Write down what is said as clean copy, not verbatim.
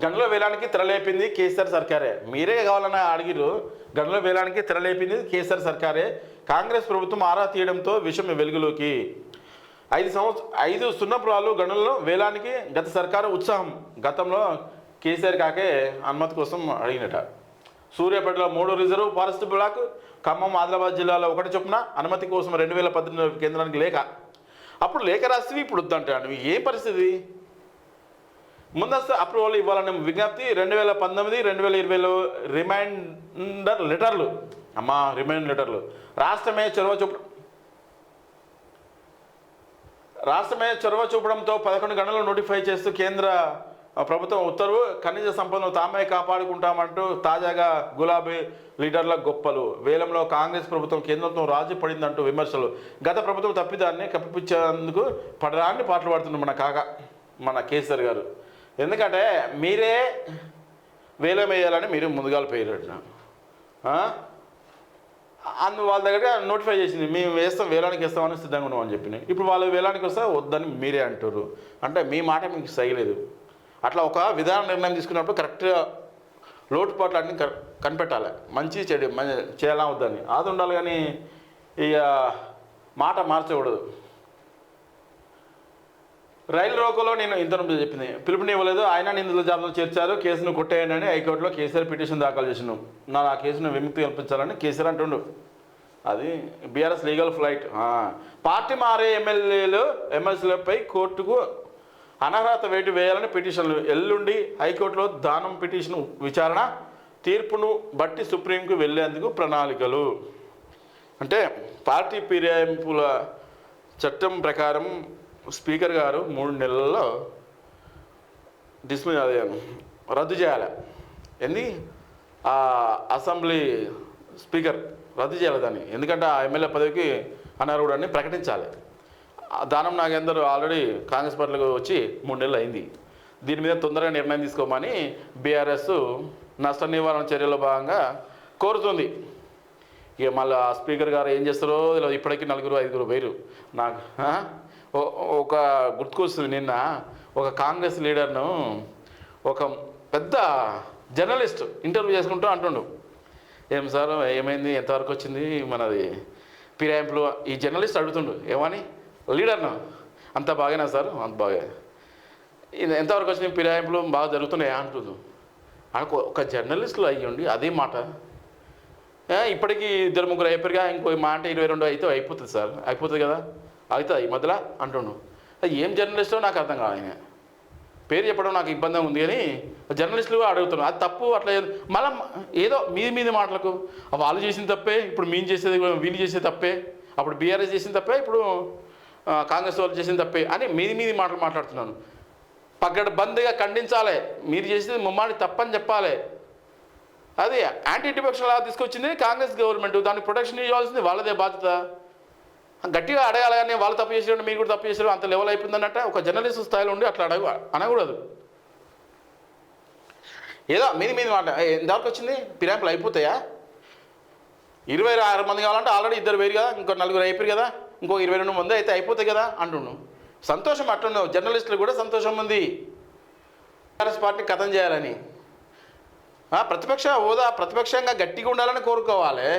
గనుల వేలానికి తెరలేపింది కేసీఆర్ సర్కారే. మీరే కావాలని అడిగిరు. గనుల వేలానికి తెరలేపింది కేసీఆర్ సర్కారే. కాంగ్రెస్ ప్రభుత్వం ఆరా తీయడంతో విషయం వెలుగులోకి. 5 సున్నపురాలు గనులను వేలానికి గత సర్కారు ఉత్సాహం. గతంలో కేసీఆర్ కాకే అనుమతి కోసం అడిగినట. సూర్యాపేటలో 3 reserve forest block, Khammam Adilabad జిల్లాలో 1 చొప్పున అనుమతి కోసం 2018 కేంద్రానికి లేఖ. అప్పుడు లేఖ రాసి ఇప్పుడు వద్దంటాడు. ఏం పరిస్థితి? ముందస్తు అప్రూవల్ ఇవ్వాలనే విజ్ఞప్తి 2019, 2020లో రిమైండర్ లెటర్లు. రిమైండర్ లెటర్లు. రాష్ట్రమే చొరవ చూపడంతో 11 గంటలు నోటిఫై చేస్తూ కేంద్ర ప్రభుత్వం ఉత్తర్వు. ఖనిజ సంపదను తామే కాపాడుకుంటామంటూ తాజాగా గులాబీ లీడర్ల గొప్పలు. వేలంలో కాంగ్రెస్ ప్రభుత్వం కేంద్రంతో రాజీ పడిందంటూ విమర్శలు. గత ప్రభుత్వం తప్పిదాన్ని కప్పిపుచ్చేందుకు పడరాన్ని పాటలు పాడుతున్నారు మన కేసీఆర్ గారు. ఎందుకంటే మీరే వేలం వేయాలని మీరు ముందుగాలు పేరట్టిన వాళ్ళ దగ్గర నోటిఫై చేసింది. మేము వేలానికి వేస్తామని సిద్ధంగా ఉన్నామని చెప్పినాయి. ఇప్పుడు వాళ్ళు వేలానికి వస్తే వద్దని మీరే అంటారు. అంటే మీ మాట మీకు సైలేదు. అట్లా ఒక విధాన నిర్ణయం తీసుకున్నప్పుడు కరెక్ట్గా లోటుపాట్లు అన్నీ కనిపెట్టాలి. మంచి చెడు చేయాలా వద్దని అది ఉండాలి. కానీ ఇక మాట మార్చకూడదు. రైలు రోకోలో నేను ఇంతకు చెప్పింది పిలుపునివ్వలేదు. ఆయన నిందితుల జాబితాలో చేర్చారు. కేసును కొట్టేయండి అని హైకోర్టులో కేసీఆర్ పిటిషన్ దాఖలు చేసినాం. ఆ కేసును విముక్తి కల్పించాలని కేసీఆర్ అంటుండు. అది బీఆర్ఎస్ లీగల్ ఫ్లైట్. పార్టీ మారే ఎమ్మెల్సీలపై కోర్టుకు అనర్హత వేటు వేయాలని పిటిషన్లు. ఎల్లుండి హైకోర్టులో దానం పిటిషన్ విచారణ. తీర్పును బట్టి సుప్రీంకు వెళ్లేందుకు ప్రణాళికలు. అంటే పార్టీ ఫిరాయింపుల చట్టం ప్రకారం స్పీకర్ గారు 3 నెలల్లో రద్దు చేయాలి. ఏంది అసెంబ్లీ స్పీకర్ రద్దు చేయాలి దాన్ని. ఎందుకంటే ఆ ఎమ్మెల్యే పదవికి అనర్హుడని ప్రకటించాలి. దానం నాగేందర్ ఆల్రెడీ కాంగ్రెస్ పార్టీలకు వచ్చి 3 నెలలు అయింది. దీని మీద తొందరగా నిర్ణయం తీసుకోమని బీఆర్ఎస్ నష్ట నివారణ చర్యలో భాగంగా కోరుతుంది. ఇక మళ్ళీ ఆ స్పీకర్ గారు ఏం చేస్తారో ఇప్పటికీ 4-5 వేరు. నాకు ఒక గుర్తుకొస్తుంది. నిన్న ఒక కాంగ్రెస్ లీడర్ను ఒక పెద్ద జర్నలిస్ట్ ఇంటర్వ్యూ చేసుకుంటూ అంటుండు, ఏం సార్ ఏమైంది, ఎంతవరకు వచ్చింది మనది ఫిరాయింపులు. ఈ జర్నలిస్ట్ అడుగుతుండు ఏమని లీడర్ను, అంత బాగానా సార్, అంత బాగా, ఎంతవరకు వచ్చినాయి ఫిరాయింపులు, బాగా జరుగుతున్నాయా అంటుంది. ఒక జర్నలిస్టులు అయ్యండి అదే మాట. ఇప్పటికీ 2-3 అయిపోయారుగా, ఇంకో మాట 22 అయితే అయిపోతుంది సార్, అయిపోతుంది కదా, అవుతుంది ఈ మధ్యలో అంటుండు. ఏం జర్నలిస్టో నాకు అర్థం కాదు. ఆయన పేరు చెప్పడం నాకు ఇబ్బందిగా ఉంది కానీ జర్నలిస్టులు అడుగుతున్నాను. అది తప్పు. అట్లా మళ్ళీ ఏదో మీది మాటలకు వాళ్ళు చేసిన తప్పే, ఇప్పుడు మేము చేసేది వీళ్ళు చేసేది తప్పే, అప్పుడు బీఆర్ఎస్ చేసిన తప్పే, ఇప్పుడు కాంగ్రెస్ వాళ్ళు చేసిన తప్పే అని మీది మాటలు మాట్లాడుతున్నాను. పకడ్బందీగా ఖండించాలి. మీరు చేసేది ముమ్మాడి తప్పని చెప్పాలి. అది యాంటీ డిఫెక్షన్ లాగా తీసుకొచ్చింది కాంగ్రెస్ గవర్నమెంట్. దానికి ప్రొటెక్షన్ ఇవ్వాల్సింది వాళ్ళదే బాధ్యత. గట్టిగా అడగాలి. కానీ వాళ్ళు తప్పు చేసారు, మీరు కూడా తప్పు చేసారు, అంత లెవెల్ అయిపోయిందన్నట్ట ఒక జర్నలిస్ట్ స్థాయిలో ఉండి అట్లా అనకూడదు. ఏదో మీది మాట ఎంతవరకు వచ్చింది, ఫిరాయింపులు అయిపోతాయా? 26 మంది కావాలంటే ఆల్రెడీ 2 వేరు కదా, ఇంకో 4 అయిపోయారు కదా, ఇంకో 22 మంది అయితే అయిపోతాయి కదా అంటున్నాను. సంతోషం అట్లున్నావు. జర్నలిస్టులు కూడా సంతోషం ఉంది కాంగ్రెస్ పార్టీ కథం చేయాలని. ప్రతిపక్ష హోదా ప్రతిపక్షంగా గట్టిగా ఉండాలని కోరుకోవాలి.